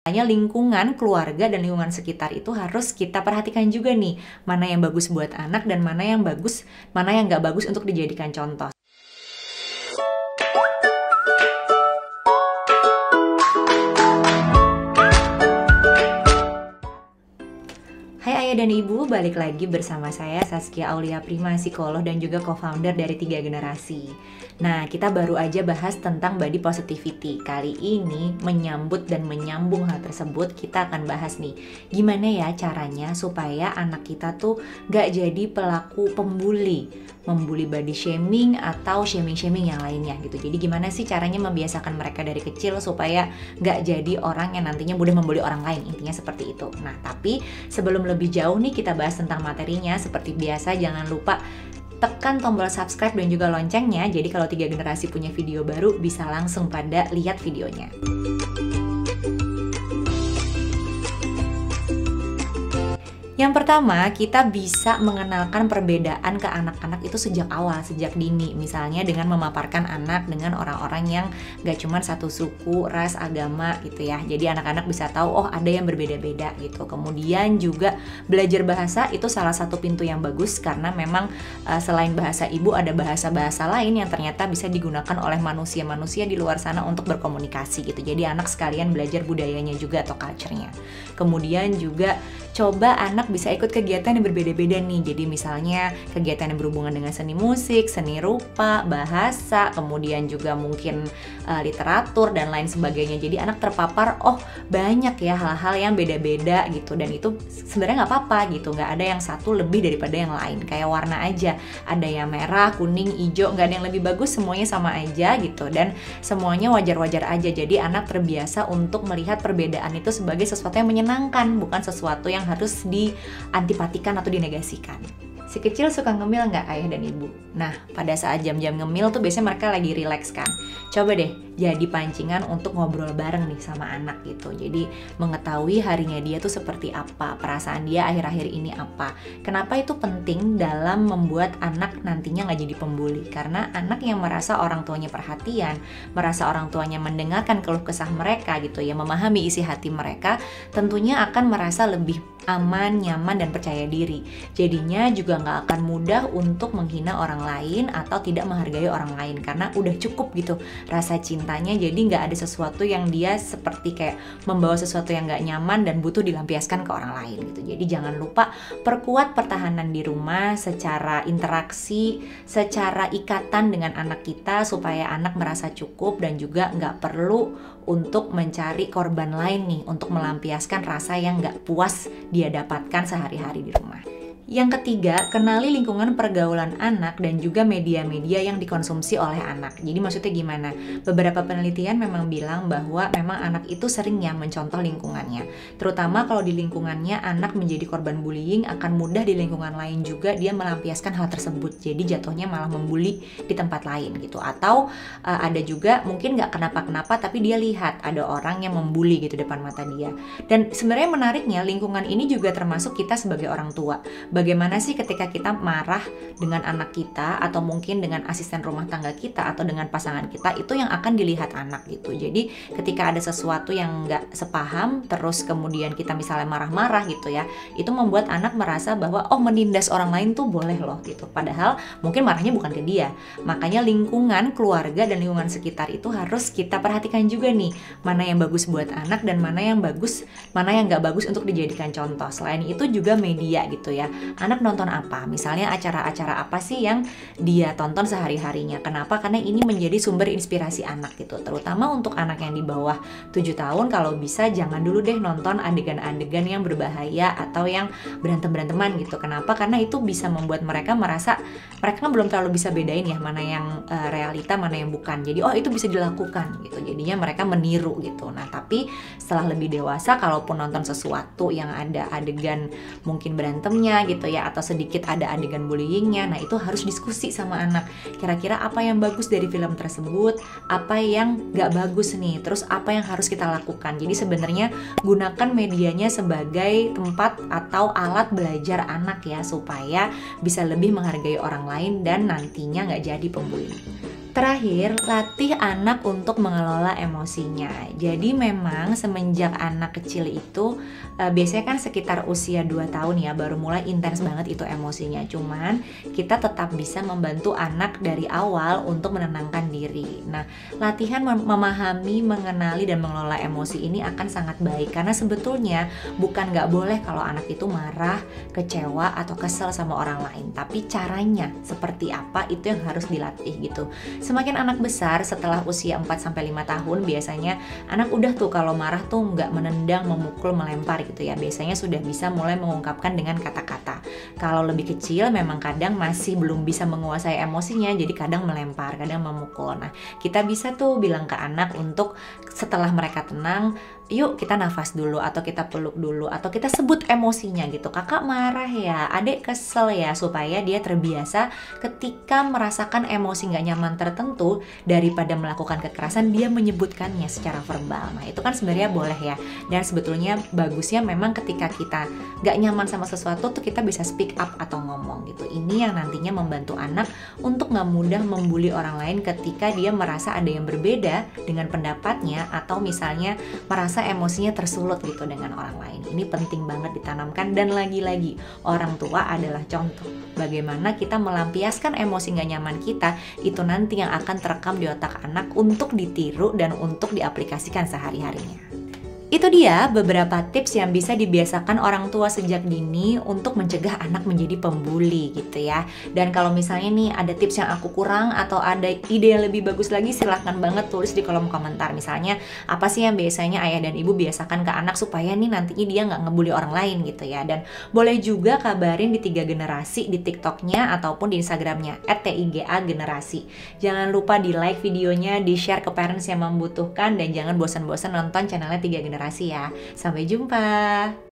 Makanya lingkungan, keluarga, dan lingkungan sekitar itu harus kita perhatikan juga nih, mana yang bagus buat anak dan mana yang nggak bagus untuk dijadikan contoh. Hai ayah dan ibu, balik lagi bersama saya Saskia Aulia Prima, psikolog dan juga co-founder dari 3 Generasi. Nah, kita baru aja bahas tentang body positivity. Kali ini menyambut dan menyambung hal tersebut, kita akan bahas nih, gimana ya caranya supaya anak kita tuh gak jadi pelaku membuli body shaming atau shaming-shaming yang lainnya gitu. Jadi gimana sih caranya membiasakan mereka dari kecil supaya gak jadi orang yang nantinya mudah membuli orang lain, intinya seperti itu. Nah, tapi sebelum lebih jauh nih kita bahas tentang materinya, seperti biasa jangan lupa tekan tombol subscribe dan juga loncengnya, jadi kalau 3 Generasi punya video baru bisa langsung pada lihat videonya. Yang pertama, kita bisa mengenalkan perbedaan ke anak-anak itu sejak awal, sejak dini. Misalnya dengan memaparkan anak dengan orang-orang yang gak cuma satu suku, ras, agama gitu ya. Jadi anak-anak bisa tahu, oh ada yang berbeda-beda gitu. Kemudian juga belajar bahasa itu salah satu pintu yang bagus, karena memang selain bahasa ibu ada bahasa-bahasa lain yang ternyata bisa digunakan oleh manusia-manusia di luar sana untuk berkomunikasi gitu. Jadi anak sekalian belajar budayanya juga atau culture-nya. Kemudian juga coba anak bisa ikut kegiatan yang berbeda-beda nih. Jadi misalnya kegiatan yang berhubungan dengan seni musik, seni rupa, bahasa, kemudian juga mungkin literatur dan lain sebagainya. Jadi anak terpapar, oh banyak ya hal-hal yang beda-beda gitu, dan itu sebenarnya nggak apa-apa gitu, nggak ada yang satu lebih daripada yang lain. Kayak warna aja, ada yang merah, kuning, hijau, nggak ada yang lebih bagus, semuanya sama aja gitu, dan semuanya wajar-wajar aja. Jadi anak terbiasa untuk melihat perbedaan itu sebagai sesuatu yang menyenangkan, bukan sesuatu yang harus diantipatikan atau dinegasikan. Si kecil suka ngemil nggak ayah dan ibu? Nah, pada saat jam-jam ngemil tuh biasanya mereka lagi relax kan. Coba deh jadi pancingan untuk ngobrol bareng nih sama anak gitu. Jadi mengetahui harinya dia tuh seperti apa, perasaan dia akhir-akhir ini apa. Kenapa itu penting dalam membuat anak nantinya nggak jadi pembuli? Karena anak yang merasa orang tuanya perhatian, merasa orang tuanya mendengarkan keluh kesah mereka gitu ya, memahami isi hati mereka, tentunya akan merasa lebih aman, nyaman, dan percaya diri. Jadinya juga nggak akan mudah untuk menghina orang lain atau tidak menghargai orang lain, karena udah cukup gitu rasa cintanya. Jadi nggak ada sesuatu yang dia seperti kayak membawa sesuatu yang nggak nyaman dan butuh dilampiaskan ke orang lain gitu. Jadi jangan lupa perkuat pertahanan di rumah secara interaksi, secara ikatan dengan anak kita, supaya anak merasa cukup dan juga nggak perlu untuk mencari korban lain nih untuk melampiaskan rasa yang nggak puas dia dapatkan sehari-hari di rumah. Yang ketiga, kenali lingkungan pergaulan anak dan juga media-media yang dikonsumsi oleh anak. Jadi maksudnya gimana? Beberapa penelitian memang bilang bahwa memang anak itu sering ya mencontoh lingkungannya. Terutama kalau di lingkungannya anak menjadi korban bullying, akan mudah di lingkungan lain juga dia melampiaskan hal tersebut. Jadi jatuhnya malah membuli di tempat lain gitu. Atau ada juga mungkin nggak kenapa-kenapa tapi dia lihat ada orang yang membuli gitu depan mata dia. Dan sebenarnya menariknya lingkungan ini juga termasuk kita sebagai orang tua. Bagaimana sih ketika kita marah dengan anak kita atau mungkin dengan asisten rumah tangga kita atau dengan pasangan kita, itu yang akan dilihat anak gitu. Jadi ketika ada sesuatu yang nggak sepaham terus kemudian kita misalnya marah-marah gitu ya, itu membuat anak merasa bahwa oh menindas orang lain tuh boleh loh gitu, padahal mungkin marahnya bukan ke dia. Makanya lingkungan, keluarga, dan lingkungan sekitar itu harus kita perhatikan juga nih, mana yang bagus buat anak dan mana yang nggak bagus untuk dijadikan contoh. Selain itu juga media gitu ya, anak nonton apa, misalnya acara-acara apa sih yang dia tonton sehari-harinya. Kenapa? Karena ini menjadi sumber inspirasi anak gitu. Terutama untuk anak yang di bawah 7 tahun, kalau bisa jangan dulu deh nonton adegan-adegan yang berbahaya atau yang berantem-beranteman gitu. Kenapa? Karena itu bisa membuat mereka merasa, mereka kan belum terlalu bisa bedain ya mana yang realita, mana yang bukan. Jadi oh itu bisa dilakukan gitu. Jadinya mereka meniru gitu. Nah tapi setelah lebih dewasa, kalaupun nonton sesuatu yang ada adegan mungkin berantemnya gitu ya, atau sedikit ada adegan bullyingnya, nah itu harus diskusi sama anak. Kira-kira apa yang bagus dari film tersebut, apa yang gak bagus nih, terus apa yang harus kita lakukan. Jadi sebenarnya gunakan medianya sebagai tempat atau alat belajar anak ya, supaya bisa lebih menghargai orang lain dan nantinya gak jadi pembuli. Terakhir, latih anak untuk mengelola emosinya. Jadi memang semenjak anak kecil itu biasanya kan sekitar usia 2 tahun ya baru mulai intens banget itu emosinya. Cuman kita tetap bisa membantu anak dari awal untuk menenangkan diri. Nah, latihan memahami, mengenali dan mengelola emosi ini akan sangat baik karena sebetulnya bukan nggak boleh kalau anak itu marah, kecewa atau kesel sama orang lain, tapi caranya seperti apa itu yang harus dilatih gitu. Semakin anak besar setelah usia 4-5 tahun biasanya anak udah tuh kalau marah tuh nggak menendang, memukul, melempar gitu ya. Biasanya sudah bisa mulai mengungkapkan dengan kata-kata. Kalau lebih kecil memang kadang masih belum bisa menguasai emosinya, jadi kadang melempar, kadang memukul. Nah, kita bisa tuh bilang ke anak untuk setelah mereka tenang, yuk kita nafas dulu atau kita peluk dulu atau kita sebut emosinya gitu. Kakak marah ya, adik kesel ya, supaya dia terbiasa ketika merasakan emosi nggak nyaman tertentu daripada melakukan kekerasan dia menyebutkannya secara verbal. Nah itu kan sebenarnya boleh ya, dan sebetulnya bagusnya memang ketika kita nggak nyaman sama sesuatu tuh kita bisa speak up atau ngomong gitu. Ini yang nantinya membantu anak untuk nggak mudah membuli orang lain ketika dia merasa ada yang berbeda dengan pendapatnya atau misalnya merasa emosinya tersulut gitu dengan orang lain. Ini penting banget ditanamkan, dan lagi-lagi orang tua adalah contoh bagaimana kita melampiaskan emosi gak nyaman kita, itu nanti yang akan terekam di otak anak untuk ditiru dan untuk diaplikasikan sehari-harinya. Itu dia beberapa tips yang bisa dibiasakan orang tua sejak dini untuk mencegah anak menjadi pembuli gitu ya. Dan kalau misalnya nih ada tips yang aku kurang atau ada ide yang lebih bagus lagi, silahkan banget tulis di kolom komentar. Misalnya apa sih yang biasanya ayah dan ibu biasakan ke anak supaya nih nantinya dia nggak ngebully orang lain gitu ya. Dan boleh juga kabarin di 3 generasi di TikToknya ataupun di Instagramnya @tigagenerasi. Jangan lupa di like videonya, di share ke parents yang membutuhkan, dan jangan bosan-bosan nonton channelnya 3 generasi ya. Sampai jumpa.